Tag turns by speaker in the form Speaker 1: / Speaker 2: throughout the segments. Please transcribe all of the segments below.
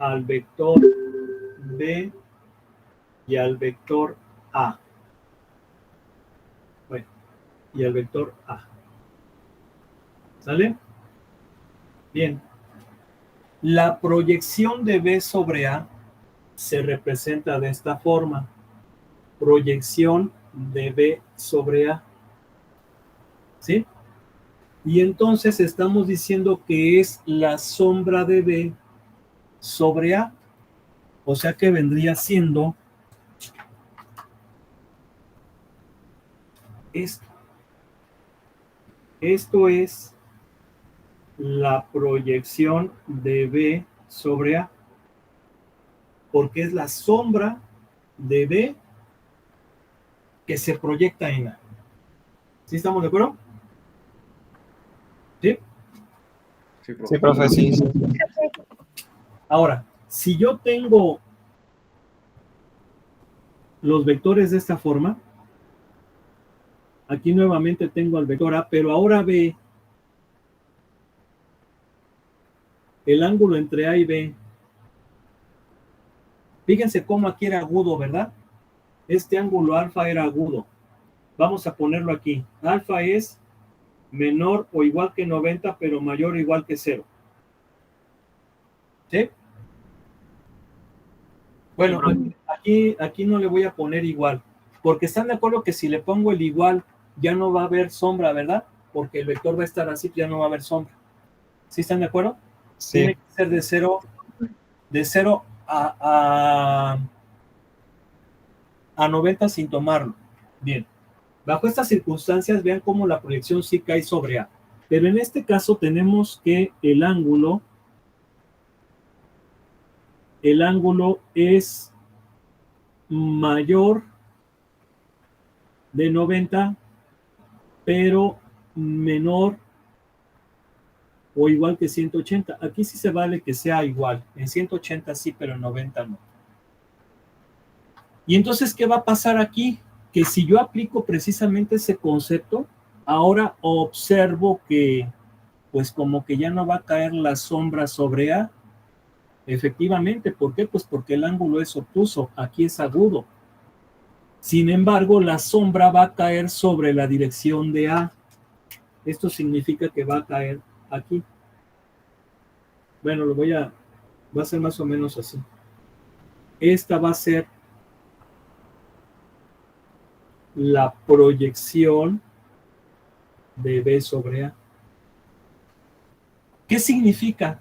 Speaker 1: al vector B y al vector A. Bueno, y al vector A. ¿Sale? Bien. La proyección de B sobre A se representa de esta forma. Proyección de B sobre A. ¿Sí? Y entonces estamos diciendo que es la sombra de B sobre A. O sea que vendría siendo esto. Esto es la proyección de B sobre A. Porque es la sombra de B que se proyecta en A. ¿Sí estamos de acuerdo? ¿Sí?
Speaker 2: Sí, profe, sí.
Speaker 1: Ahora, si yo tengo los vectores de esta forma, aquí nuevamente tengo al vector A, pero ahora B, el ángulo entre A y B. Fíjense cómo aquí era agudo, ¿verdad? Este ángulo alfa era agudo. Vamos a ponerlo aquí. Alfa es menor o igual que 90, pero mayor o igual que 0. ¿Sí? Bueno, aquí no le voy a poner igual, porque están de acuerdo que si le pongo el igual, ya no va a haber sombra, ¿verdad? Porque el vector va a estar así, ya no va a haber sombra. ¿Sí están de acuerdo?
Speaker 2: Sí.
Speaker 1: Tiene que ser de 0 a 90 sin tomarlo. Bien. Bajo estas circunstancias, vean cómo la proyección sí cae sobre A. Pero en este caso tenemos que el ángulo es mayor de 90, pero menor o igual que 180. Aquí sí se vale que sea igual. En 180 sí, pero en 90 no. Y entonces, ¿qué va a pasar aquí? Que si yo aplico precisamente ese concepto, ahora observo que, pues como que ya no va a caer la sombra sobre A. Efectivamente, ¿por qué? Pues porque el ángulo es obtuso, aquí es agudo. Sin embargo, la sombra va a caer sobre la dirección de A. Esto significa que va a caer aquí. Bueno, va a ser más o menos así. Esta va a ser la proyección de B sobre A. ¿Qué significa?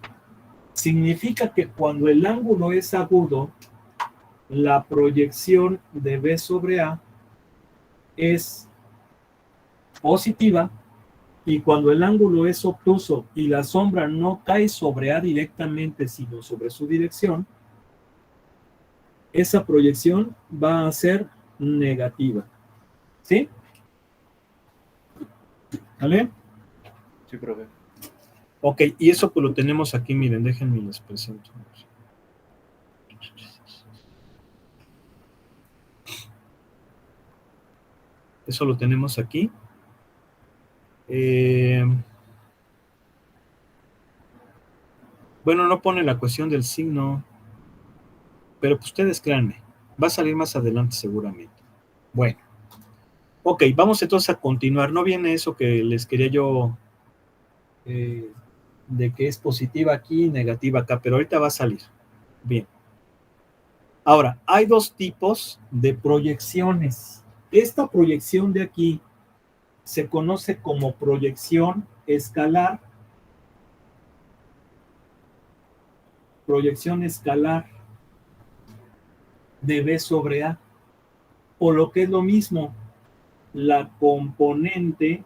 Speaker 1: Significa que cuando el ángulo es agudo, la proyección de B sobre A es positiva, y cuando el ángulo es obtuso y la sombra no cae sobre A directamente, sino sobre su dirección, esa proyección va a ser negativa. ¿Sí? ¿Vale?
Speaker 3: Sí, profe.
Speaker 1: Ok, y eso pues lo tenemos aquí, miren, déjenme les presento. Eso lo tenemos aquí. Bueno, no pone la cuestión del signo, pero pues ustedes créanme, va a salir más adelante seguramente. Bueno, ok, vamos entonces a continuar. No viene eso que les quería yo, de que es positiva aquí y negativa acá, pero ahorita va a salir. Bien. Ahora, hay dos tipos de proyecciones. Esta proyección de aquí se conoce como proyección escalar. Proyección escalar de B sobre A. O lo que es lo mismo, la componente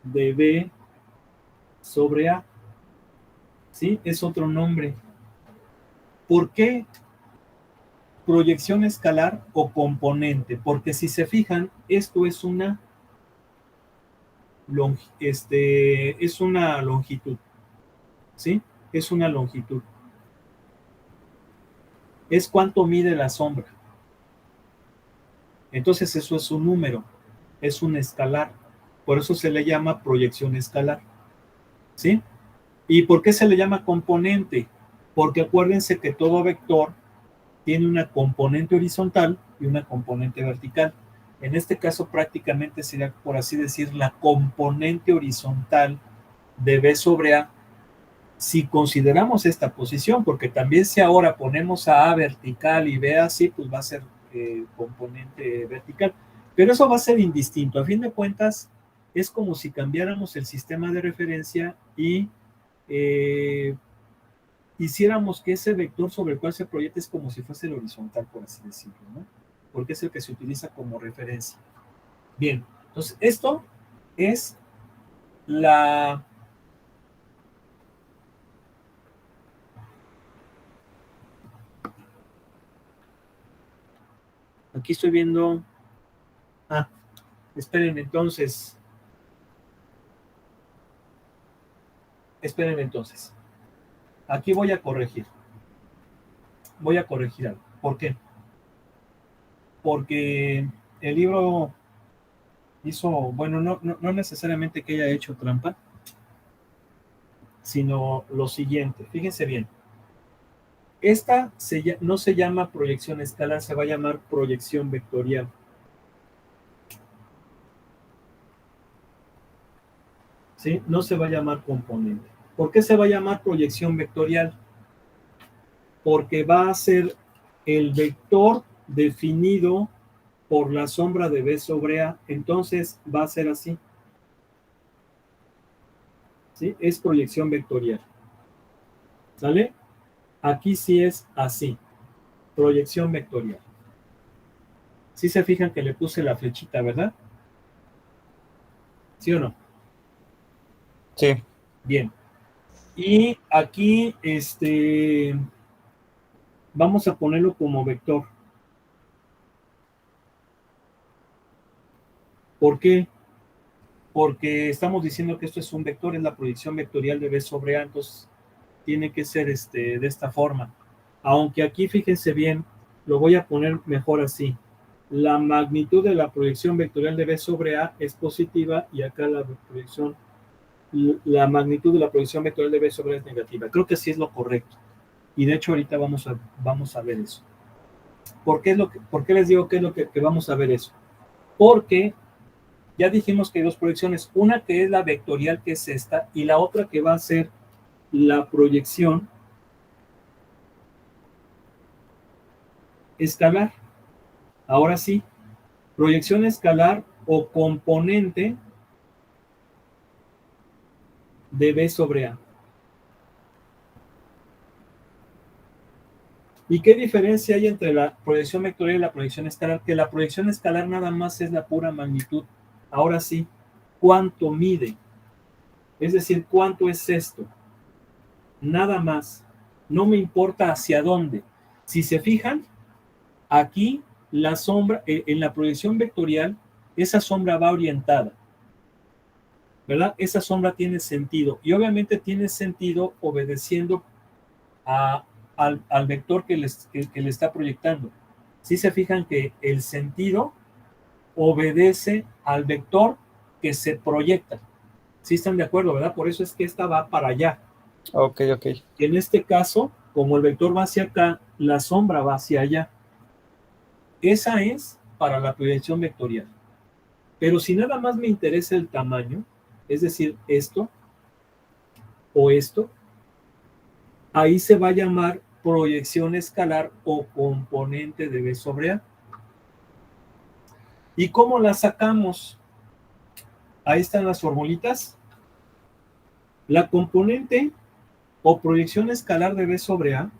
Speaker 1: de B sobre A. ¿Sí? Es otro nombre. ¿Por qué proyección escalar o componente? Porque si se fijan, esto es una longitud. ¿Sí? Es una longitud. Es cuánto mide la sombra. Entonces eso es un número, es un escalar. Por eso se le llama proyección escalar. ¿Sí? ¿Y por qué se le llama componente? porque acuérdense que todo vector tiene una componente horizontal y una componente vertical. En este caso prácticamente sería, por así decir, la componente horizontal de B sobre A, si consideramos esta posición, porque también si ahora ponemos a vertical y B así, pues va a ser componente vertical. Pero eso va a ser indistinto. A fin de cuentas, es como si cambiáramos el sistema de referencia y hiciéramos que ese vector sobre el cual se proyecta es como si fuese el horizontal, por así decirlo, ¿no? Porque es el que se utiliza como referencia. Bien, entonces esto es la... Aquí estoy viendo... Ah, esperen entonces. Esperen entonces. Aquí voy a corregir. Voy a corregir algo. ¿Por qué? Porque el libro hizo, bueno, no necesariamente que haya hecho trampa, sino lo siguiente. Fíjense bien. Esta no se llama proyección escalar, se va a llamar proyección vectorial. ¿Sí? No se va a llamar componente. ¿Por qué se va a llamar proyección vectorial? Porque va a ser el vector definido por la sombra de B sobre A. Entonces va a ser así. ¿Sí? Es proyección vectorial. ¿Sale? Aquí sí es así. Proyección vectorial. Sí se fijan que le puse la flechita, ¿verdad? ¿Sí o no?
Speaker 2: Sí.
Speaker 1: Bien. Y aquí, vamos a ponerlo como vector. ¿Por qué? Porque estamos diciendo que esto es un vector, es la proyección vectorial de B sobre A, entonces tiene que ser de esta forma. Aunque aquí, fíjense bien, lo voy a poner mejor así. La magnitud de la proyección vectorial de B sobre A es positiva y acá la magnitud de la proyección vectorial de B sobre A es negativa. Creo que sí es lo correcto. Y de hecho ahorita vamos a ver eso. ¿Por qué les digo que es lo que vamos a ver eso? Porque ya dijimos que hay dos proyecciones, una que es la vectorial, que es esta, y la otra que va a ser la proyección escalar. Ahora sí, proyección escalar o componente de B sobre A. ¿Y qué diferencia hay entre la proyección vectorial y la proyección escalar? Que la proyección escalar nada más es la pura magnitud. Ahora sí, ¿cuánto mide? Es decir, ¿cuánto es esto? Nada más. No me importa hacia dónde. Si se fijan, aquí la sombra, en la proyección vectorial, esa sombra va orientada, ¿verdad? Esa sombra tiene sentido. Y obviamente tiene sentido obedeciendo al vector que le está proyectando. Si se fijan que el sentido obedece al vector que se proyecta. ¿Sí están de acuerdo, verdad? Por eso es que esta va para allá.
Speaker 2: Ok.
Speaker 1: Y en este caso, como el vector va hacia acá, la sombra va hacia allá. Esa es para la proyección vectorial. Pero si nada más me interesa el tamaño, es decir, esto o esto, ahí se va a llamar proyección escalar o componente de B sobre A. ¿Y cómo la sacamos? Ahí están las formulitas. La componente o proyección escalar de B sobre A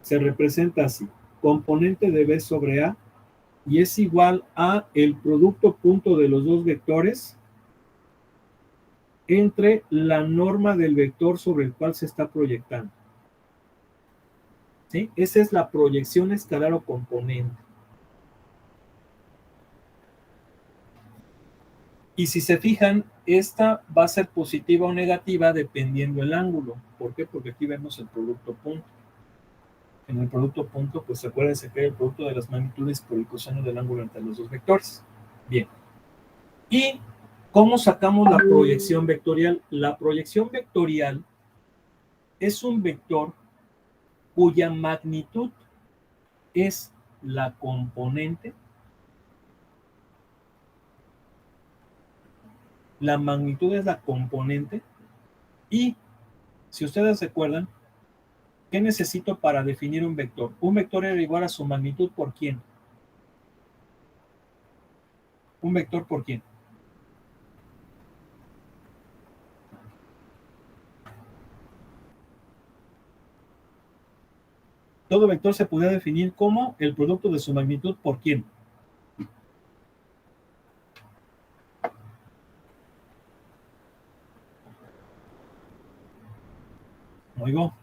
Speaker 1: se representa así. Componente de B sobre A y es igual a el producto punto de los dos vectores entre la norma del vector sobre el cual se está proyectando. ¿Sí? Esa es la proyección escalar o componente. Y si se fijan, esta va a ser positiva o negativa dependiendo el ángulo. ¿Por qué? Porque aquí vemos el producto punto. En el producto punto, pues acuérdense que hay el producto de las magnitudes por el coseno del ángulo entre los dos vectores. Bien. ¿Y cómo sacamos la proyección vectorial? La proyección vectorial es un vector cuya magnitud es la componente. La magnitud es la componente. Y si ustedes recuerdan, ¿qué necesito para definir un vector? Un vector era igual a su magnitud por quién. ¿Un vector por quién? Todo vector se puede definir como el producto de su magnitud por quién. Oigo.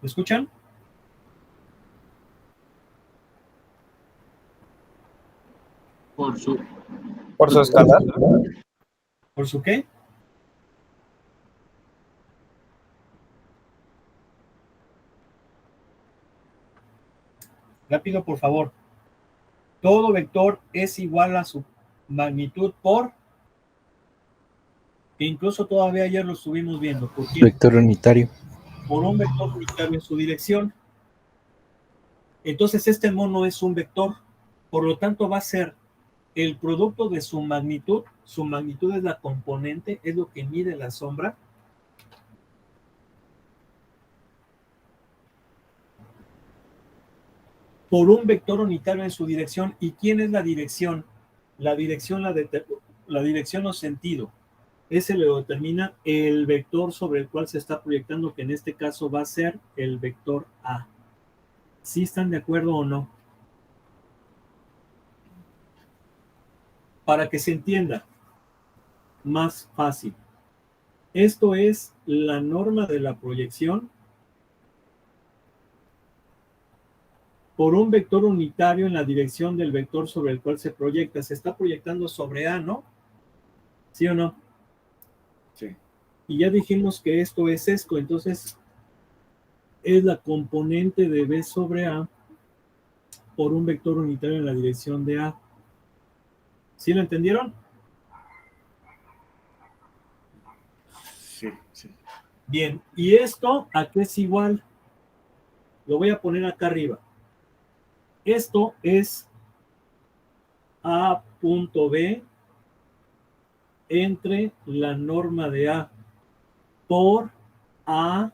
Speaker 1: ¿Me escuchan?
Speaker 3: Por su
Speaker 2: escalar.
Speaker 1: ¿Por su qué? Rápido, por favor. Todo vector es igual a su magnitud por... que incluso todavía ayer lo estuvimos viendo. ¿Por quién?
Speaker 4: Vector unitario.
Speaker 1: Por un vector unitario en su dirección. Entonces este mono es un vector. Por lo tanto va a ser el producto de su magnitud. Su magnitud es la componente, es lo que mide la sombra. Por un vector unitario en su dirección. ¿Y quién es la dirección? La dirección o sentido. Ese lo determina el vector sobre el cual se está proyectando, que en este caso va a ser el vector A. ¿Sí están de acuerdo o no? Para que se entienda más fácil. Esto es la norma de la proyección por un vector unitario en la dirección del vector sobre el cual se proyecta. Se está proyectando sobre A, ¿no? ¿Sí o no?
Speaker 3: Sí.
Speaker 1: Y ya dijimos que esto es esto, entonces es la componente de B sobre A por un vector unitario en la dirección de A. ¿Sí lo entendieron?
Speaker 3: Sí, sí.
Speaker 1: Bien, ¿y esto a qué es igual? Lo voy a poner acá arriba. Esto es A punto B entre la norma de A por A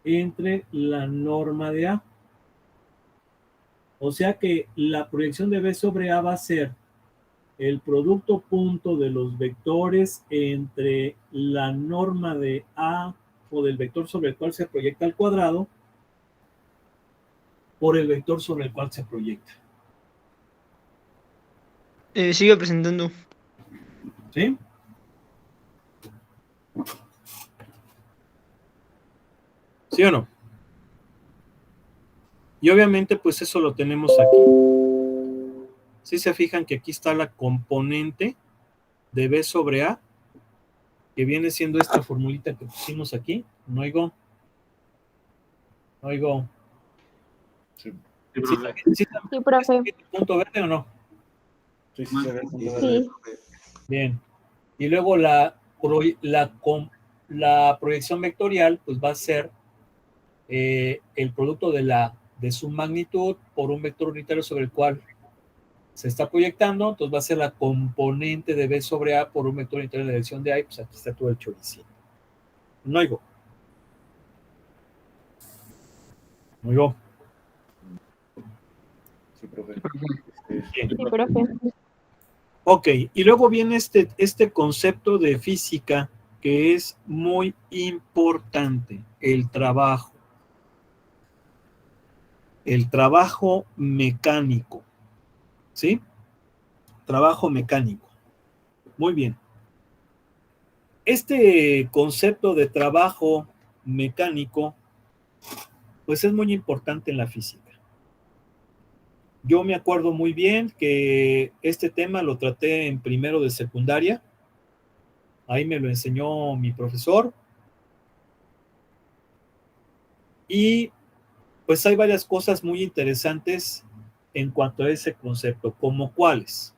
Speaker 1: entre la norma de A. O sea que la proyección de B sobre A va a ser el producto punto de los vectores entre la norma de A o del vector sobre el cual se proyecta el cuadrado por el vector sobre el cual se proyecta.
Speaker 5: Sigue presentando.
Speaker 1: ¿Sí? ¿Sí o no? Y obviamente pues eso lo tenemos aquí. ¿Sí se fijan que aquí está la componente de B sobre A? Que viene siendo esta formulita que pusimos aquí. No oigo. No oigo.
Speaker 3: Sí,
Speaker 1: ¿Sí,
Speaker 6: Sí, profe.
Speaker 1: punto verde o no?
Speaker 3: sí, sí, se ve el punto
Speaker 6: Sí.
Speaker 3: verde.
Speaker 1: Bien. Y luego la proyección vectorial pues va a ser el producto de su magnitud por un vector unitario sobre el cual se está proyectando, entonces va a ser la componente de B sobre A por un vector unitario en la dirección de A, y pues aquí está todo el choricito. No oigo. No oigo.
Speaker 3: Sí, profe.
Speaker 1: Bien.
Speaker 6: Sí, profe.
Speaker 1: Ok, y luego viene este concepto de física que es muy importante, el trabajo. El trabajo mecánico. ¿Sí? Trabajo mecánico. Muy bien. Este concepto de trabajo mecánico, pues es muy importante en la física. Yo me acuerdo muy bien que este tema lo traté en primero de secundaria. Ahí me lo enseñó mi profesor. Y pues hay varias cosas muy interesantes en cuanto a ese concepto, como cuáles.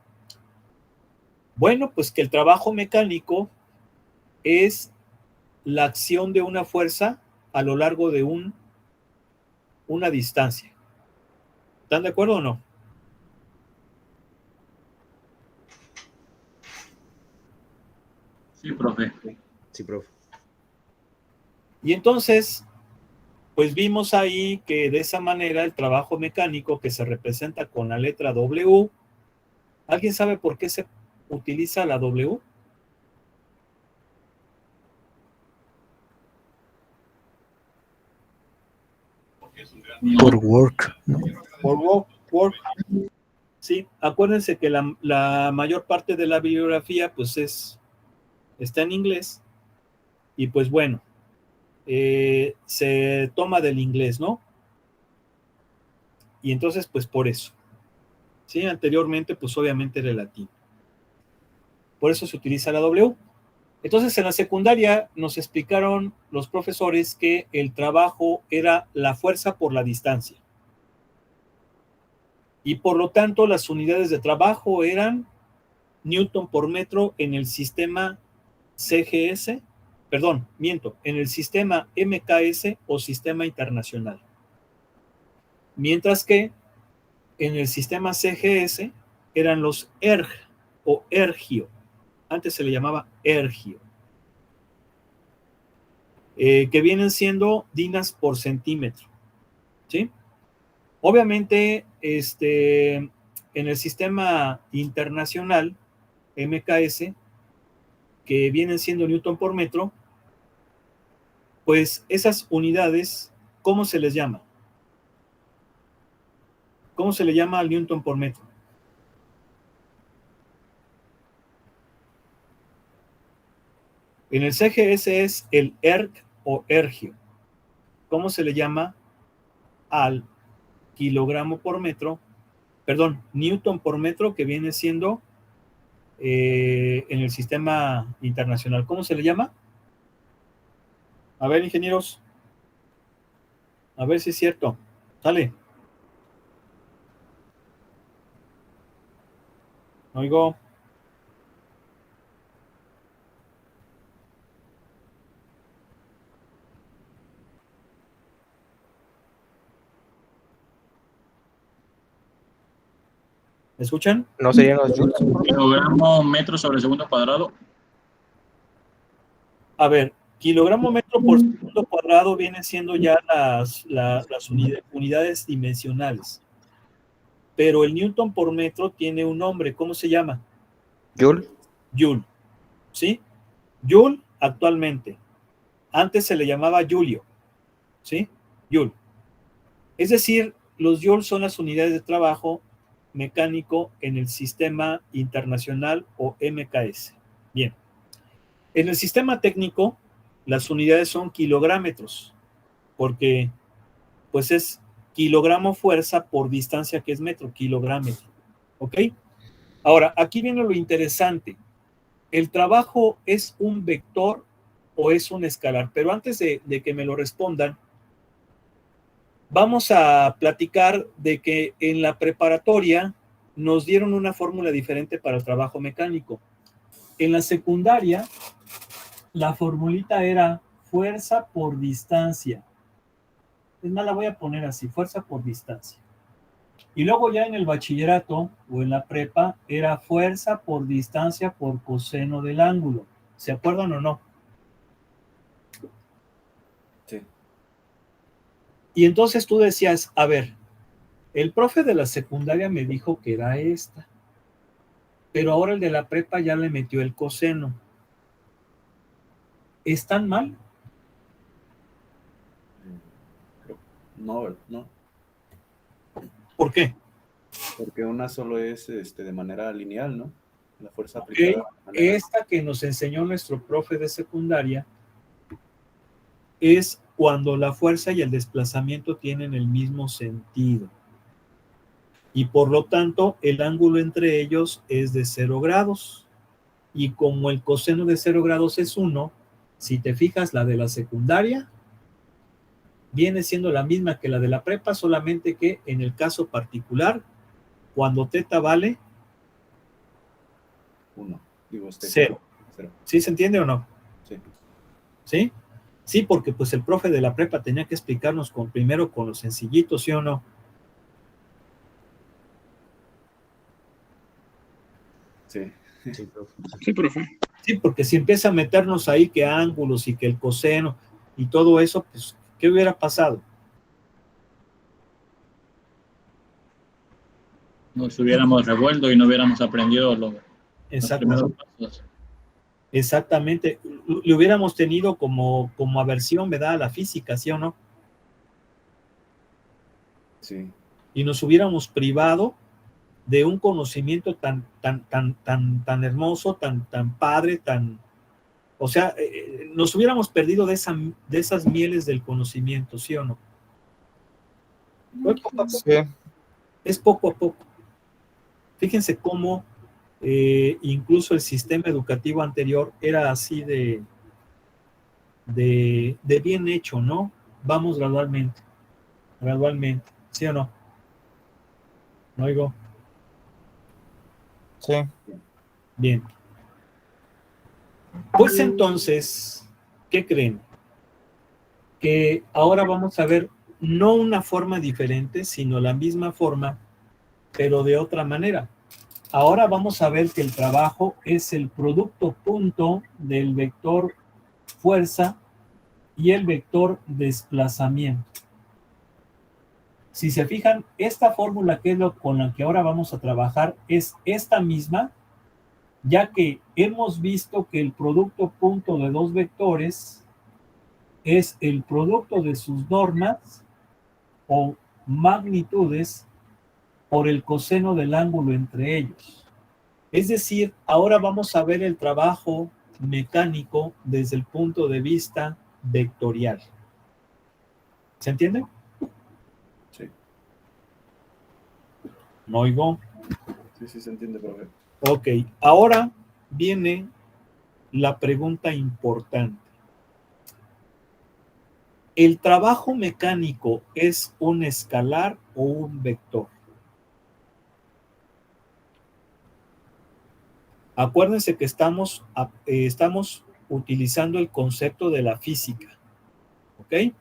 Speaker 1: Bueno, pues que el trabajo mecánico es la acción de una fuerza a lo largo de una distancia. ¿Están de acuerdo o no?
Speaker 4: Sí, profe.
Speaker 7: Sí, profe.
Speaker 1: Y entonces, pues vimos ahí que de esa manera el trabajo mecánico que se representa con la letra W, ¿alguien sabe por qué se utiliza la W?
Speaker 2: Por work, ¿no?
Speaker 1: Por work. Sí, acuérdense que la mayor parte de la bibliografía pues está en inglés y pues bueno, se toma del inglés, ¿no? Y entonces pues por eso. Sí, anteriormente pues obviamente era el latín. Por eso se utiliza la W. Entonces en la secundaria nos explicaron los profesores que el trabajo era la fuerza por la distancia. Y por lo tanto las unidades de trabajo eran Newton por metro en el sistema CGS, perdón, miento, en el sistema MKS o sistema internacional. Mientras que en el sistema CGS eran los ERG o ERGIO. Antes se le llamaba ERGIO. Que vienen siendo dinas por centímetro. ¿Sí? Obviamente, en el sistema internacional, MKS, que vienen siendo Newton por metro, pues esas unidades, ¿cómo se les llama? ¿Cómo se le llama al Newton por metro? En el CGS es el ERG o ERGIO. ¿Cómo se le llama al kilogramo por metro? Perdón, Newton por metro, que viene siendo en el sistema internacional. ¿Cómo se le llama? A ver, ingenieros. A ver si es cierto. Sale. Oigo. ¿Me escuchan?
Speaker 2: ¿No serían los joules?
Speaker 4: Kilogramo metro sobre segundo cuadrado.
Speaker 1: A ver, kilogramo metro por segundo cuadrado vienen siendo ya las unidades dimensionales. Pero el Newton por metro tiene un nombre. ¿Cómo se llama?
Speaker 2: ¿Joule?
Speaker 1: Joule. ¿Sí? Joule actualmente. Antes se le llamaba Julio. ¿Sí? Joule. Es decir, los joules son las unidades de trabajo mecánico en el sistema internacional o MKS. Bien. En el sistema técnico, las unidades son kilográmetros, porque pues es kilogramo fuerza por distancia que es metro, kilográmetro. ¿Ok? Ahora, aquí viene lo interesante. ¿El trabajo es un vector o es un escalar? Pero antes de que me lo respondan, vamos a platicar de que en la preparatoria nos dieron una fórmula diferente para el trabajo mecánico. En la secundaria, la formulita era fuerza por distancia. Es más, la voy a poner así, fuerza por distancia. Y luego ya en el bachillerato o en la prepa era fuerza por distancia por coseno del ángulo. ¿Se acuerdan o no?
Speaker 3: Sí.
Speaker 1: Y entonces tú decías, a ver, el profe de la secundaria me dijo que era esta, pero ahora el de la prepa ya le metió el coseno. ¿Están mal?
Speaker 3: No, no,
Speaker 1: ¿Por qué?
Speaker 3: porque una solo es de manera lineal, ¿no? La fuerza
Speaker 1: Ok,
Speaker 3: aplicada. de manera-
Speaker 1: esta que nos enseñó nuestro profe de secundaria es cuando la fuerza y el desplazamiento tienen el mismo sentido. Y por lo tanto, el ángulo entre ellos es de 0 grados. Y como el coseno de 0 grados es 1, si te fijas, la de la secundaria viene siendo la misma que la de la prepa, solamente que en el caso particular, cuando teta vale
Speaker 3: Uno. Digo,
Speaker 1: 0.
Speaker 3: Cero.
Speaker 1: ¿Sí se entiende o no?
Speaker 3: Sí.
Speaker 1: ¿Sí? Sí, porque pues el profe de la prepa tenía que explicarnos primero con los sencillitos, ¿sí o no?
Speaker 3: Sí.
Speaker 4: Sí, profe.
Speaker 1: Sí, porque si empieza a meternos ahí que ángulos y que el coseno y todo eso, pues, ¿qué hubiera pasado?
Speaker 4: Nos hubiéramos revuelto y no hubiéramos aprendido los primeros pasos.
Speaker 1: Exactamente. Le hubiéramos tenido como aversión, ¿verdad? A la física, ¿sí o no?
Speaker 3: Sí.
Speaker 1: Y nos hubiéramos privado de un conocimiento tan hermoso, tan padre, o sea, nos hubiéramos perdido de esas mieles del conocimiento, ¿sí o no? Poco a poco.
Speaker 2: Sí.
Speaker 1: Es poco a poco. Fíjense cómo incluso el sistema educativo anterior era así de bien hecho, ¿no? Vamos gradualmente, ¿sí o no? ¿No oigo?
Speaker 2: Sí.
Speaker 1: Bien. Pues entonces, ¿qué creen? Que ahora vamos a ver no una forma diferente, sino la misma forma, pero de otra manera. Ahora vamos a ver que el trabajo es el producto punto del vector fuerza y el vector desplazamiento. Si se fijan, esta fórmula que es con la que ahora vamos a trabajar es esta misma, ya que hemos visto que el producto punto de dos vectores es el producto de sus normas o magnitudes por el coseno del ángulo entre ellos. Es decir, ahora vamos a ver el trabajo mecánico desde el punto de vista vectorial. ¿Se entiende?
Speaker 3: Sí.
Speaker 1: ¿No oigo?
Speaker 3: Sí, se entiende, profe.
Speaker 1: Ok, ahora viene la pregunta importante. ¿El trabajo mecánico es un escalar o un vector? Acuérdense que estamos utilizando el concepto de la física. ¿Ok?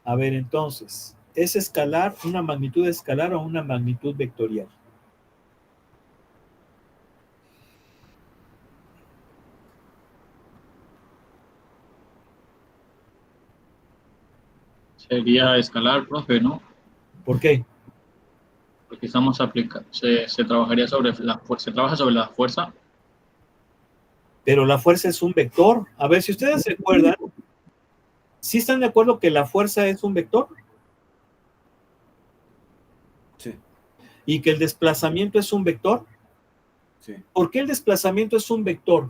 Speaker 1: A ver, entonces, ¿es escalar una magnitud escalar o una magnitud vectorial?
Speaker 4: Sería escalar, profe, ¿no?
Speaker 1: ¿Por qué?
Speaker 4: Porque estamos aplicando, se trabajaría sobre se trabaja sobre la fuerza.
Speaker 1: Pero la fuerza es un vector. A ver, si ustedes se acuerdan, ¿sí están de acuerdo que la fuerza es un vector?
Speaker 3: Sí.
Speaker 1: ¿Y que el desplazamiento es un vector?
Speaker 3: Sí.
Speaker 1: ¿Por qué el desplazamiento es un vector?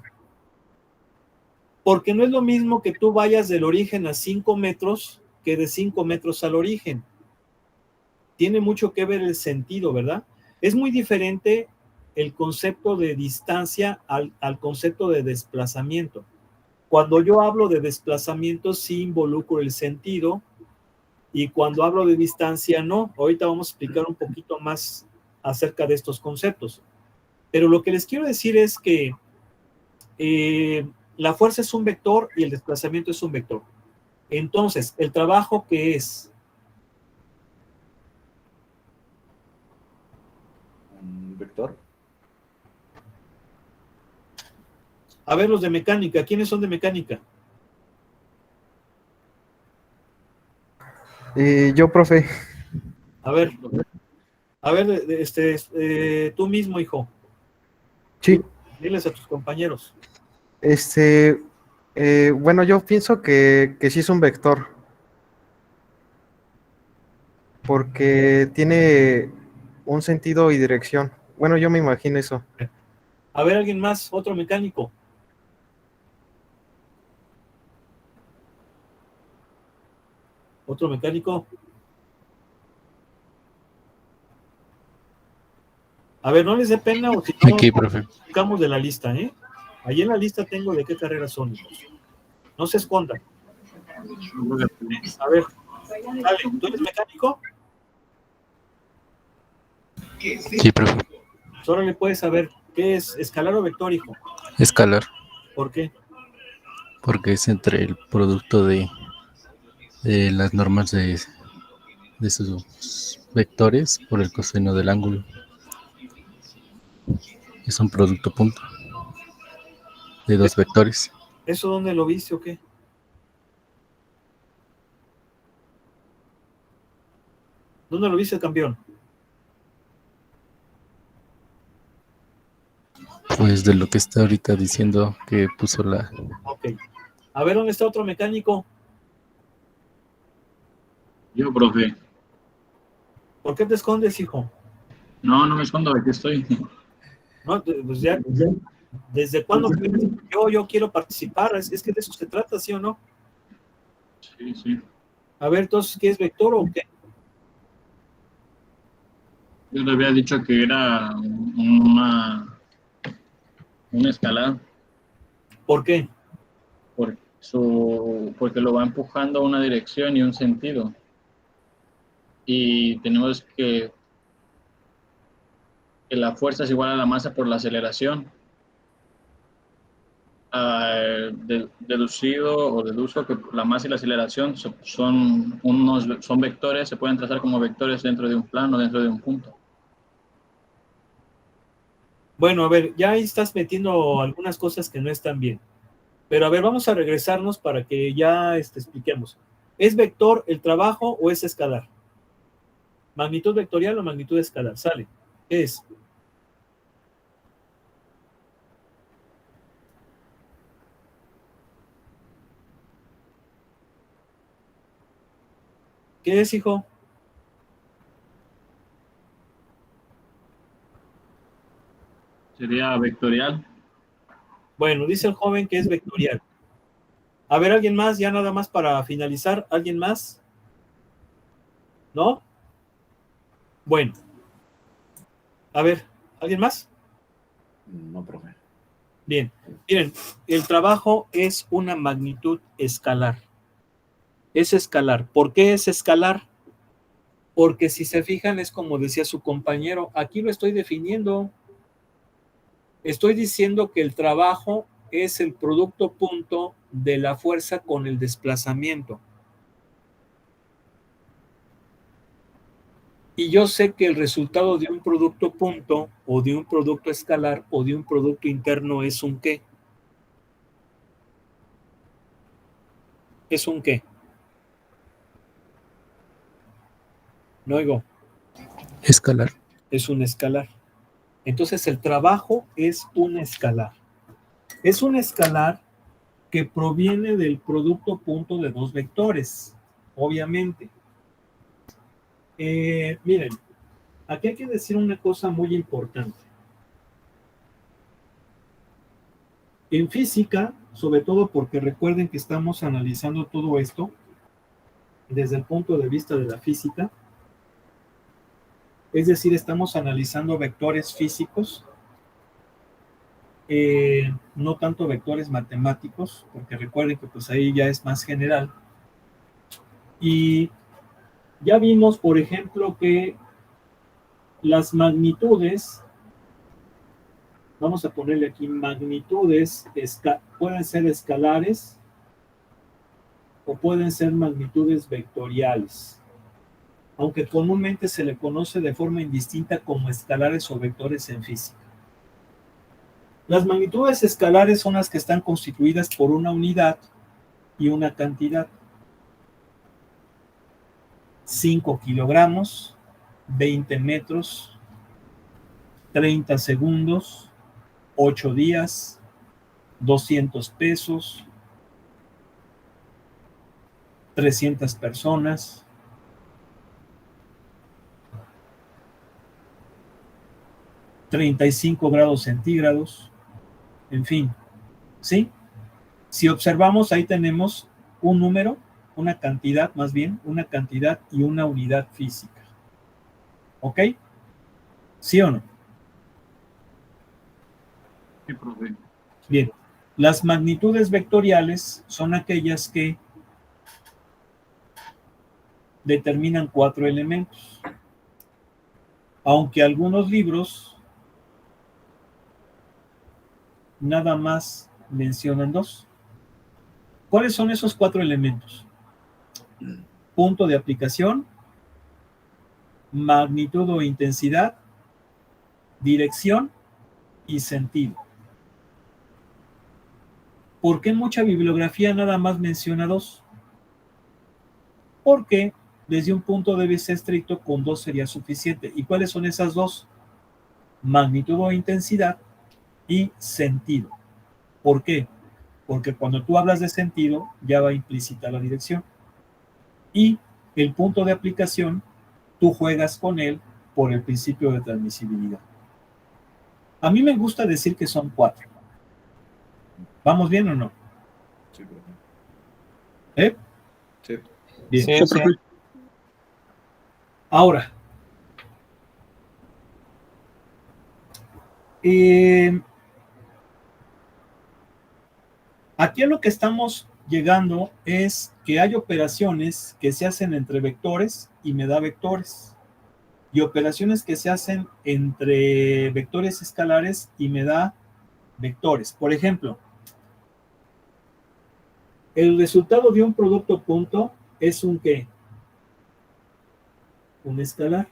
Speaker 1: Porque no es lo mismo que tú vayas del origen a 5 metros que de 5 metros al origen. Tiene mucho que ver el sentido, ¿verdad? Es muy diferente el concepto de distancia al concepto de desplazamiento. Cuando yo hablo de desplazamiento, sí involucro el sentido, y cuando hablo de distancia, no. Ahorita vamos a explicar un poquito más acerca de estos conceptos. Pero lo que les quiero decir es que la fuerza es un vector y el desplazamiento es un vector. Entonces, el trabajo que es
Speaker 3: ¿Un vector?
Speaker 1: a ver, los de mecánica, ¿quiénes son de mecánica?
Speaker 2: Yo, profe.
Speaker 1: A ver, tú mismo, hijo.
Speaker 2: Sí.
Speaker 1: Diles a tus compañeros.
Speaker 2: Bueno, yo pienso que sí es un vector. Porque tiene un sentido y dirección. Bueno, yo me imagino eso.
Speaker 1: A ver, alguien más, otro mecánico. Otro mecánico. A ver, no les dé pena o si no,
Speaker 2: Aquí, profe.
Speaker 1: buscamos de la lista, ¿eh? Ahí en la lista tengo de qué carreras son, hijos. No se escondan. A ver, dale, ¿tú eres mecánico?
Speaker 2: Sí, profe.
Speaker 1: Solo le puedes saber qué es escalar o vector, hijo.
Speaker 2: Escalar.
Speaker 1: ¿Por qué?
Speaker 7: Porque es entre el producto de las normas de sus vectores por el coseno del ángulo. Es un producto punto de dos vectores.
Speaker 1: ¿Eso dónde lo viste o qué? ¿Dónde lo viste, campeón?
Speaker 7: Pues de lo que está ahorita diciendo que puso la...
Speaker 1: Ok. A ver, ¿dónde está otro mecánico?
Speaker 4: Yo, profe.
Speaker 1: ¿Por qué te escondes, hijo?
Speaker 4: No, no me escondo, aquí estoy.
Speaker 1: No, pues ya, ¿desde cuándo? Yo quiero participar, es que de eso se trata, ¿sí o no?
Speaker 4: Sí, sí.
Speaker 1: A ver, entonces, ¿qué es vector o qué?
Speaker 4: Yo le había dicho que era una escalada,
Speaker 1: ¿Por qué?
Speaker 4: porque lo va empujando a una dirección y un sentido. Y tenemos que la fuerza es igual a la masa por la aceleración. Deduzco que la masa y la aceleración son vectores, se pueden trazar como vectores dentro de un plano, dentro de un punto.
Speaker 1: Bueno, a ver, ya ahí estás metiendo algunas cosas que no están bien. Pero a ver, vamos a regresarnos para que ya expliquemos. ¿Es vector el trabajo o es escalar? ¿Magnitud vectorial o magnitud escalar? Sale. ¿Qué es? ¿Qué es, hijo?
Speaker 4: Sería vectorial.
Speaker 1: Bueno, dice el joven que es vectorial. A ver, ¿alguien más? Ya nada más para finalizar. ¿Alguien más? ¿No? Bueno. A ver, ¿alguien más?
Speaker 3: No, profe.
Speaker 1: Bien. Miren, el trabajo es una magnitud escalar. Es escalar. ¿Por qué es escalar? Porque si se fijan, es como decía su compañero, aquí lo estoy definiendo. Estoy diciendo que el trabajo es el producto punto de la fuerza con el desplazamiento. Y yo sé que el resultado de un producto punto o de un producto escalar o de un producto interno es un ¿qué? ¿Es un qué? No oigo.
Speaker 7: Escalar.
Speaker 1: Es un escalar. Entonces el trabajo es un escalar. Es un escalar que proviene del producto punto de dos vectores, obviamente. Miren, aquí hay que decir una cosa muy importante. En física, sobre todo porque recuerden que estamos analizando todo esto desde el punto de vista de la física, es decir, estamos analizando vectores físicos, no tanto vectores matemáticos, porque recuerden que pues ahí ya es más general. Y ya vimos, por ejemplo, que las magnitudes, vamos a ponerle aquí magnitudes, pueden ser escalares o pueden ser magnitudes vectoriales, aunque comúnmente se le conoce de forma indistinta como escalares o vectores en física. Las magnitudes escalares son las que están constituidas por una unidad y una cantidad. 5 kilogramos, 20 metros, 30 segundos, 8 días, 200 pesos, 300 personas, 35 grados centígrados, en fin, ¿sí? Si observamos, ahí tenemos un número, una cantidad, más bien, una cantidad y una unidad física. ¿Ok? ¿Sí o no?
Speaker 4: Sí, profe.
Speaker 1: Bien, las magnitudes vectoriales son aquellas que determinan 4 elementos, aunque algunos libros nada más mencionan 2. ¿Cuáles son esos 4 elementos? Punto de aplicación, magnitud o intensidad, dirección y sentido. ¿Por qué mucha bibliografía nada más menciona 2? Porque desde un punto de vista estricto con 2 sería suficiente. ¿Y cuáles son esas 2? Magnitud o intensidad y sentido. ¿Por qué? Porque cuando tú hablas de sentido ya va implícita la dirección. Y el punto de aplicación, tú juegas con él por el principio de transmisibilidad. A mí me gusta decir que son 4. ¿Vamos bien o no?
Speaker 3: Sí, profe.
Speaker 1: ¿Eh?
Speaker 3: Sí.
Speaker 1: Bien.
Speaker 5: Sí, sí.
Speaker 1: Ahora, aquí a lo que estamos llegando es que hay operaciones que se hacen entre vectores y me da vectores, y operaciones que se hacen entre vectores escalares y me da vectores. Por ejemplo, el resultado de un producto punto es un ¿qué? Un escalar.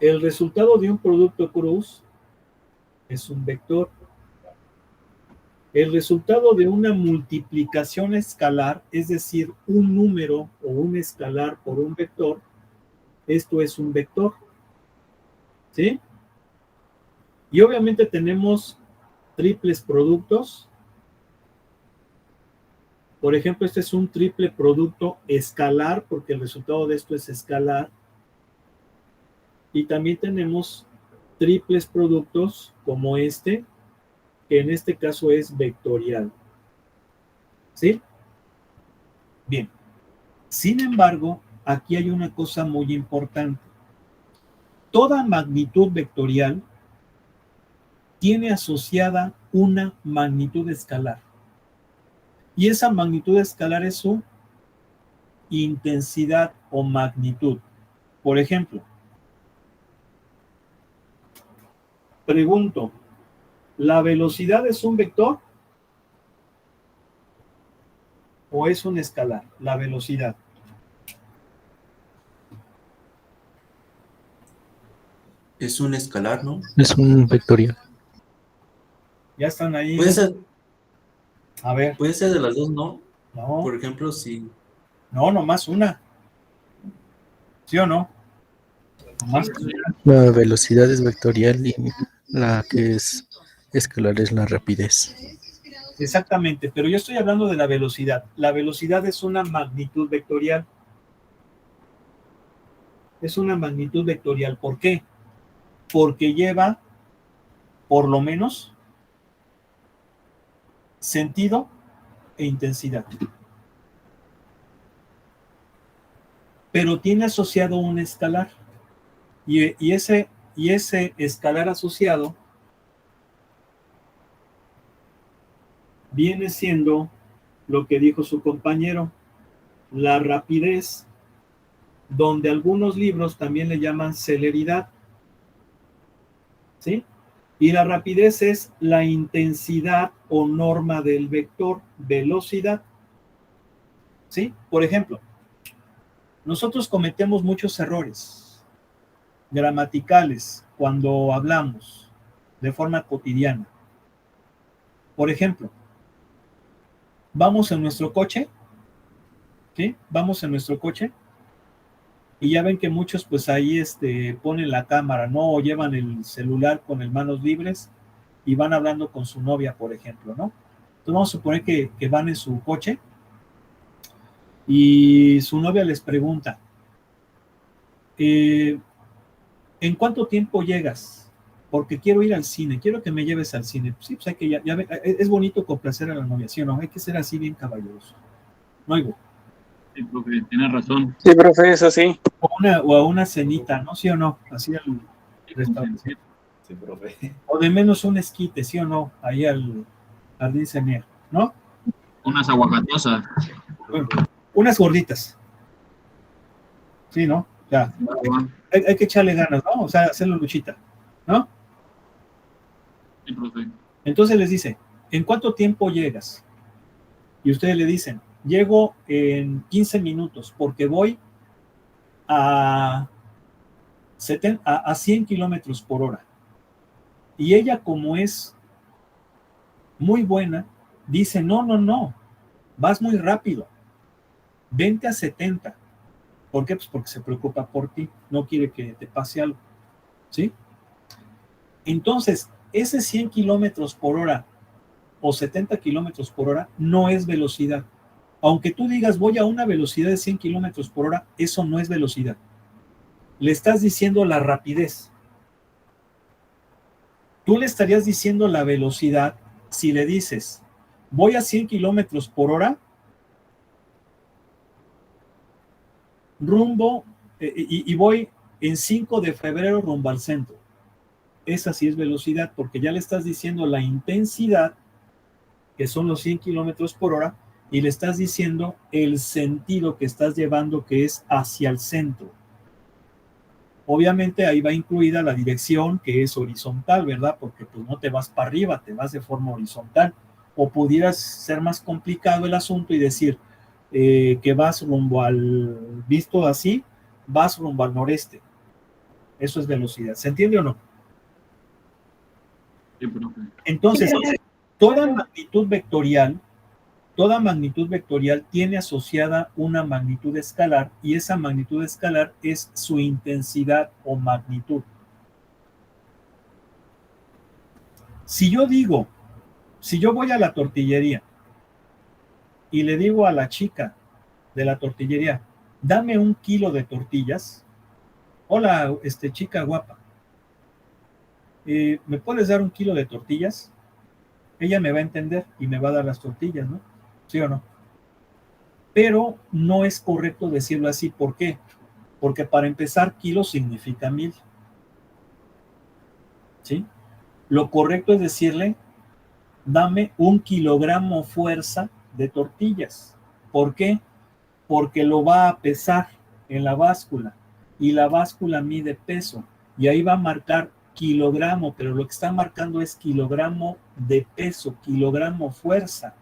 Speaker 1: El resultado de un producto cruz es un vector. El resultado de una multiplicación escalar, es decir, un número o un escalar por un vector, esto es un vector. ¿Sí? Y obviamente tenemos triples productos. Por ejemplo, este es un triple producto escalar, porque el resultado de esto es escalar. Y también tenemos triples productos como este, que en este caso es vectorial. ¿Sí? Bien. Sin embargo, aquí hay una cosa muy importante. Toda magnitud vectorial tiene asociada una magnitud escalar. Y esa magnitud escalar es su intensidad o magnitud. Por ejemplo, pregunto, ¿la velocidad es un vector o es un escalar? La velocidad.
Speaker 8: Es un escalar, ¿no?
Speaker 7: Es un vectorial.
Speaker 1: Ya están ahí. A ver.
Speaker 8: Puede ser de las dos, ¿no?
Speaker 1: No.
Speaker 8: Por ejemplo, si...
Speaker 1: No, nomás una. ¿Sí o no? Nomás.
Speaker 7: La velocidad es vectorial y la que es escalar es la rapidez.
Speaker 1: Exactamente, pero yo estoy hablando de la velocidad. La velocidad es una magnitud vectorial. Es una magnitud vectorial. ¿Por qué? Porque lleva, por lo menos, sentido e intensidad. Pero tiene asociado un escalar. Y ese escalar asociado viene siendo lo que dijo su compañero, la rapidez, donde algunos libros también le llaman celeridad. ¿Sí? Y la rapidez es la intensidad o norma del vector, velocidad. ¿Sí? Por ejemplo, nosotros cometemos muchos errores gramaticales cuando hablamos de forma cotidiana. Por ejemplo, vamos en nuestro coche, ¿sí? Vamos en nuestro coche y ya ven que muchos pues ahí ponen la cámara, ¿no? O llevan el celular con el manos libres y van hablando con su novia, por ejemplo, ¿no? Entonces vamos a suponer que van en su coche y su novia les pregunta, ¿en cuánto tiempo llegas? Porque quiero ir al cine, quiero que me lleves al cine. Sí, pues hay que es bonito complacer a la novia, ¿sí o no? Hay que ser así bien caballeroso. No oigo.
Speaker 4: Sí, profe, tienes razón.
Speaker 5: Sí, profe, eso sí.
Speaker 1: O a una cenita, ¿no? ¿Sí o no? Así al restaurante.
Speaker 3: Sí, profe.
Speaker 1: O de menos un esquite, ¿sí o no? Ahí al jardín Senier, ¿no?
Speaker 4: Unas aguacatosas.
Speaker 1: Bueno, unas gorditas. Sí, ¿no? O sea, hay que echarle ganas, ¿no? O sea, hacerlo luchita, ¿no?
Speaker 4: Sí, profe.
Speaker 1: Entonces les dice, ¿en cuánto tiempo llegas? y ustedes le dicen, llego en 15 minutos porque voy a 100 kilómetros por hora. Y ella, como es muy buena, dice, no, vas muy rápido, vente a 70. ¿Por qué? Pues porque se preocupa por ti, no quiere que te pase algo, ¿sí? Entonces, ese 100 kilómetros por hora o 70 kilómetros por hora no es velocidad. Aunque tú digas, voy a una velocidad de 100 kilómetros por hora, eso no es velocidad. Le estás diciendo la rapidez. Tú le estarías diciendo la velocidad si le dices, voy a 100 kilómetros por hora, rumbo, y voy en 5 de febrero rumbo al centro. Esa sí es velocidad, porque ya le estás diciendo la intensidad, que son los 100 kilómetros por hora, y le estás diciendo el sentido que estás llevando, que es hacia el centro. Obviamente ahí va incluida la dirección, que es horizontal, ¿verdad? Porque pues no te vas para arriba, te vas de forma horizontal. O pudieras ser más complicado el asunto y decir que vas rumbo al, visto así, vas rumbo al noreste. Eso es velocidad. ¿Se entiende o no?
Speaker 4: Sí, profe.
Speaker 1: Entonces, toda magnitud vectorial tiene asociada una magnitud escalar, y esa magnitud escalar es su intensidad o magnitud. Si yo voy a la tortillería y le digo a la chica de la tortillería, dame 1 kilo de tortillas. Hola, chica guapa, ¿me puedes dar 1 kilo de tortillas? Ella me va a entender y me va a dar las tortillas, ¿no? ¿Sí o no? Pero no es correcto decirlo así. ¿Por qué? Porque para empezar, kilo significa 1000. ¿Sí? Lo correcto es decirle, dame 1 kilogramo fuerza de tortillas. ¿Por qué? Porque lo va a pesar en la báscula, y la báscula mide peso, y ahí va a marcar kilogramo, pero lo que está marcando es kilogramo de peso, kilogramo fuerza.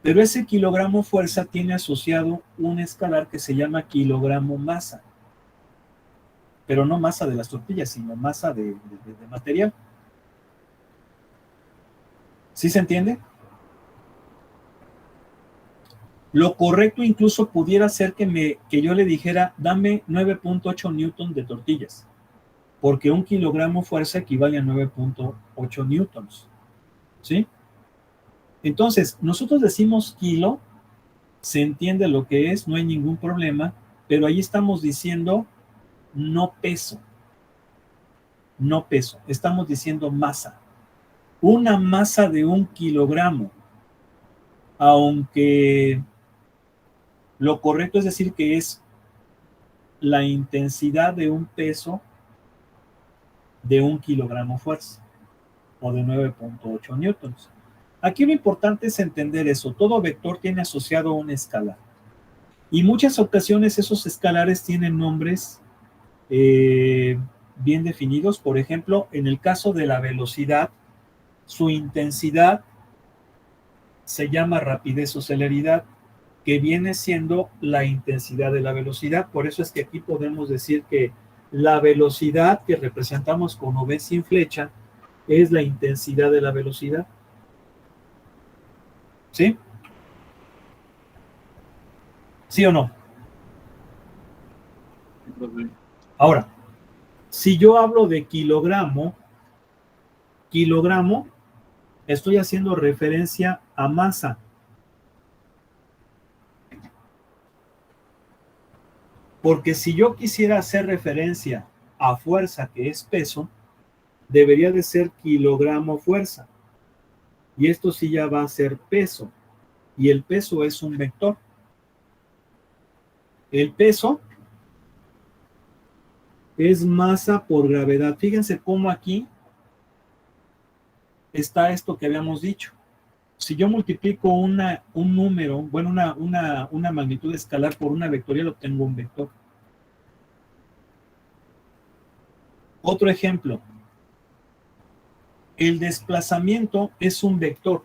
Speaker 1: Pero ese kilogramo fuerza tiene asociado un escalar que se llama kilogramo masa. Pero no masa de las tortillas, sino masa de material. ¿Sí se entiende? Lo correcto incluso pudiera ser que yo le dijera, dame 9.8 newtons de tortillas, porque 1 kilogramo fuerza equivale a 9.8 newtons. ¿Sí? Entonces, nosotros decimos kilo, se entiende lo que es, no hay ningún problema, pero ahí estamos diciendo no peso. No peso, estamos diciendo masa. Una masa de 1 kilogramo, aunque lo correcto es decir que es la intensidad de un peso de 1 kilogramo fuerza, o de 9.8 newtons. Aquí lo importante es entender eso. Todo vector tiene asociado un escalar. Y muchas ocasiones esos escalares tienen nombres bien definidos. Por ejemplo, en el caso de la velocidad, su intensidad se llama rapidez o celeridad, que viene siendo la intensidad de la velocidad. Por eso es que aquí podemos decir que la velocidad que representamos con V sin flecha es la intensidad de la velocidad. ¿Sí? ¿Sí o no?
Speaker 4: Sí, profe.
Speaker 1: Ahora, si yo hablo de kilogramo, estoy haciendo referencia a masa. Porque si yo quisiera hacer referencia a fuerza, que es peso, debería de ser kilogramo fuerza. Y esto sí ya va a ser peso. Y el peso es un vector. El peso es masa por gravedad. Fíjense cómo aquí está esto que habíamos dicho. Si yo multiplico un número, bueno, una magnitud escalar por una vectorial, obtengo un vector. Otro ejemplo. El desplazamiento es un vector.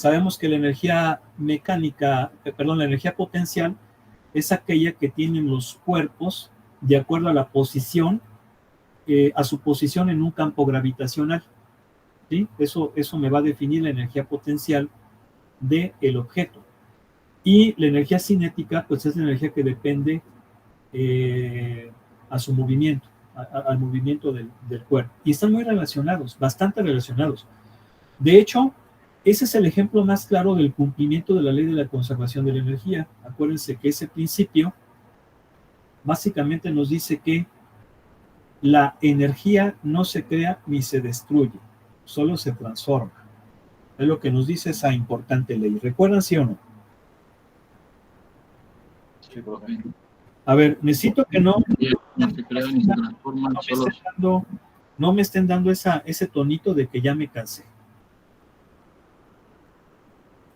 Speaker 1: Sabemos que la energía mecánica, la energía potencial es aquella que tienen los cuerpos de acuerdo a la posición, a su posición en un campo gravitacional. ¿Sí? Eso me va a definir la energía potencial del objeto. Y la energía cinética, pues es la energía que depende a su movimiento, al movimiento del cuerpo. Y están muy relacionados, bastante relacionados. De hecho, ese es el ejemplo más claro del cumplimiento de la ley de la conservación de la energía. Acuérdense que ese principio básicamente nos dice que la energía no se crea ni se destruye, solo se transforma. Es lo que nos dice esa importante ley. ¿Recuerdan, sí o no?
Speaker 4: Sí, profe.
Speaker 1: A ver, necesito que no
Speaker 4: se crean y se transforman solos.
Speaker 1: No me estén dando ese tonito de que ya me cansé.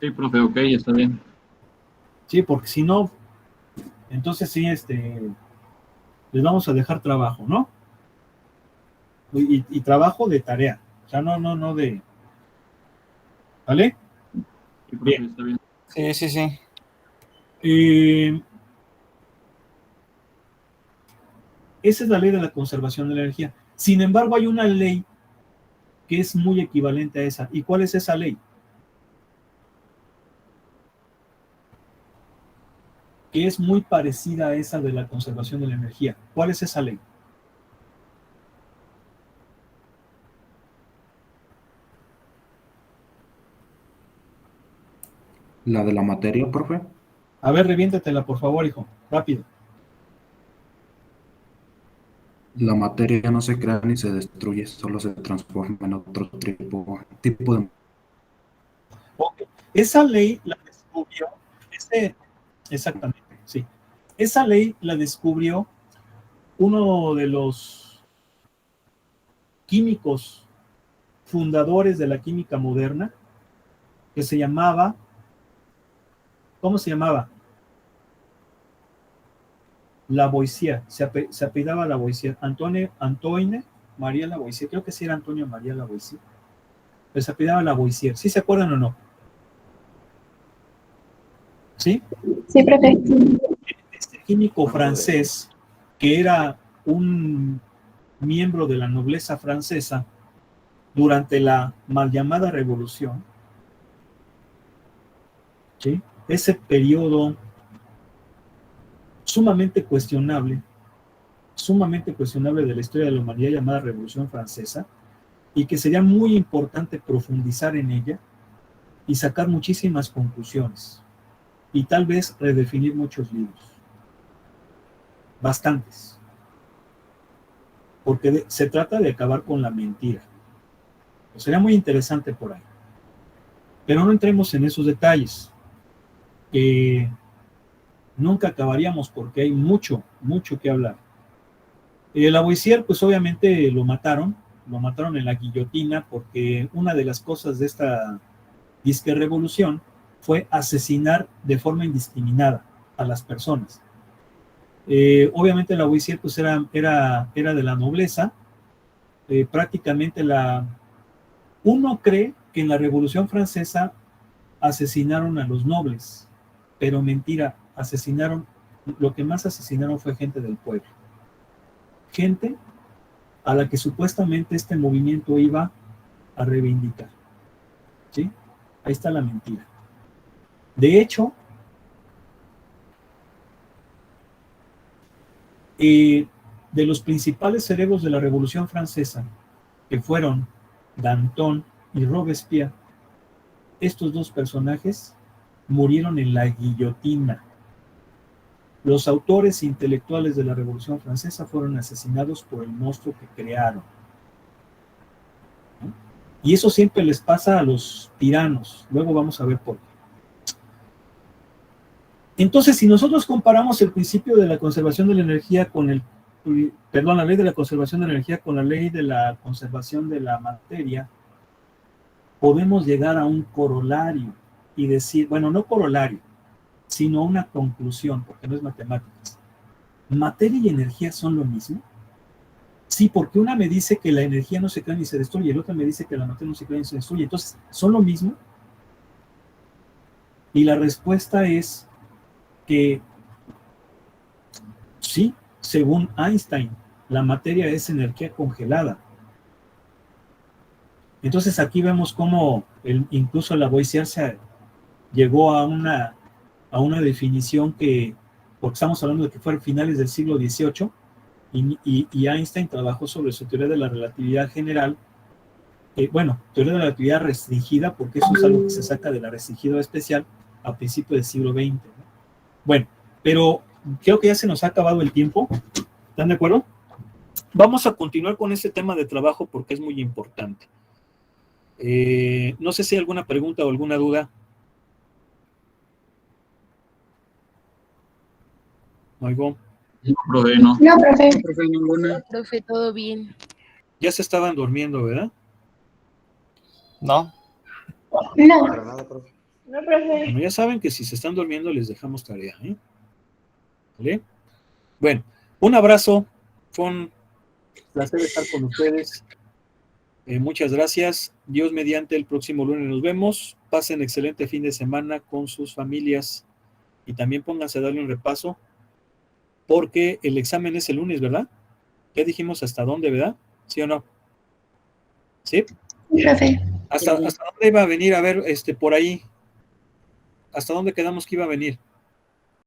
Speaker 4: Sí, profe, ok, está bien.
Speaker 1: Sí, porque si no, entonces sí, les vamos a dejar trabajo, ¿no? Y trabajo de tarea. O sea, no de... ¿Vale?
Speaker 4: Sí, profe,
Speaker 1: Bien.
Speaker 9: Sí, sí, sí.
Speaker 1: Esa es la ley de la conservación de la energía. Sin embargo, hay una ley que es muy equivalente a esa. ¿Y cuál es esa ley? Que es muy parecida a esa de la conservación de la energía. ¿Cuál es esa ley?
Speaker 10: ¿La de la materia, profe?
Speaker 1: A ver, reviéntatela, por favor, hijo. Rápido.
Speaker 10: La materia no se crea ni se destruye, solo se transforma en otro tipo de...
Speaker 1: Okay. Esa ley la descubrió, exactamente, sí. Esa ley la descubrió uno de los químicos fundadores de la química moderna, que se llamaba, ¿cómo se llamaba? Lavoisier, se apellidaba Lavoisier, Antoine María Lavoisier, creo que sí era Antonio María Lavoisier, pero se apellidaba Lavoisier, ¿sí se acuerdan o no? ¿Sí?
Speaker 6: Sí, profe.
Speaker 1: Este químico francés, que era un miembro de la nobleza francesa durante la mal llamada Revolución, ¿sí? Ese periodo sumamente cuestionable de la historia de la humanidad llamada Revolución Francesa, y que sería muy importante profundizar en ella y sacar muchísimas conclusiones, y tal vez redefinir muchos libros, bastantes, porque se trata de acabar con la mentira. Pues sería muy interesante por ahí, pero no entremos en esos detalles, que nunca acabaríamos porque hay mucho que hablar. Lavoisier, pues obviamente lo mataron en la guillotina, porque una de las cosas de esta disque revolución fue asesinar de forma indiscriminada a las personas. Obviamente Lavoisier pues era de la nobleza, prácticamente uno cree que en la Revolución Francesa asesinaron a los nobles, pero mentira, lo que más asesinaron fue gente del pueblo, gente a la que supuestamente este movimiento iba a reivindicar, ¿sí? Ahí está la mentira. De hecho, de los principales cerebros de la Revolución Francesa, que fueron Danton y Robespierre, estos dos personajes murieron en la guillotina. Los autores intelectuales de la Revolución Francesa fueron asesinados por el monstruo que crearon, ¿no? Y eso siempre les pasa a los tiranos. Luego vamos a ver por qué. Entonces, si nosotros comparamos el principio de la conservación de la energía la ley de la conservación de la energía con la ley de la conservación de la materia, podemos llegar a un corolario y decir, bueno, no corolario, sino una conclusión, porque no es matemáticas. ¿Materia y energía son lo mismo? Sí, porque una me dice que la energía no se crea ni se destruye, y el otro me dice que la materia no se crea ni se destruye. Entonces, ¿son lo mismo? Y la respuesta es que sí, según Einstein, la materia es energía congelada. Entonces aquí vemos cómo incluso Lavoisier se llegó a una definición que, porque estamos hablando de que fue a finales del siglo XVIII, y Einstein trabajó sobre su teoría de la relatividad general, teoría de la relatividad restringida, porque eso es algo que se saca de la restringida especial a principios del siglo XX, ¿no? Bueno, pero creo que ya se nos ha acabado el tiempo. ¿Están de acuerdo? Vamos a continuar con este tema de trabajo porque es muy importante. No sé si hay alguna pregunta o alguna duda. Oigo.
Speaker 4: No, profe, no.
Speaker 6: No, profe.
Speaker 5: Profe, ninguna.
Speaker 6: Profe, todo bien.
Speaker 1: Ya se estaban durmiendo, ¿verdad?
Speaker 9: No.
Speaker 6: No.
Speaker 2: Para nada, profe.
Speaker 6: No, profe.
Speaker 1: Bueno, ya saben que si se están durmiendo les dejamos tarea, ¿eh? ¿Vale? Bueno, un abrazo. Fue un placer estar con ustedes. Muchas gracias. Dios mediante, el próximo lunes nos vemos. Pasen excelente fin de semana con sus familias y también pónganse a darle un repaso porque el examen es el lunes, ¿verdad? Ya dijimos hasta dónde, ¿verdad? ¿Sí o no? ¿Sí?
Speaker 6: Profe.
Speaker 1: ¿Hasta dónde iba a venir? A ver, por ahí. ¿Hasta dónde quedamos que iba a venir?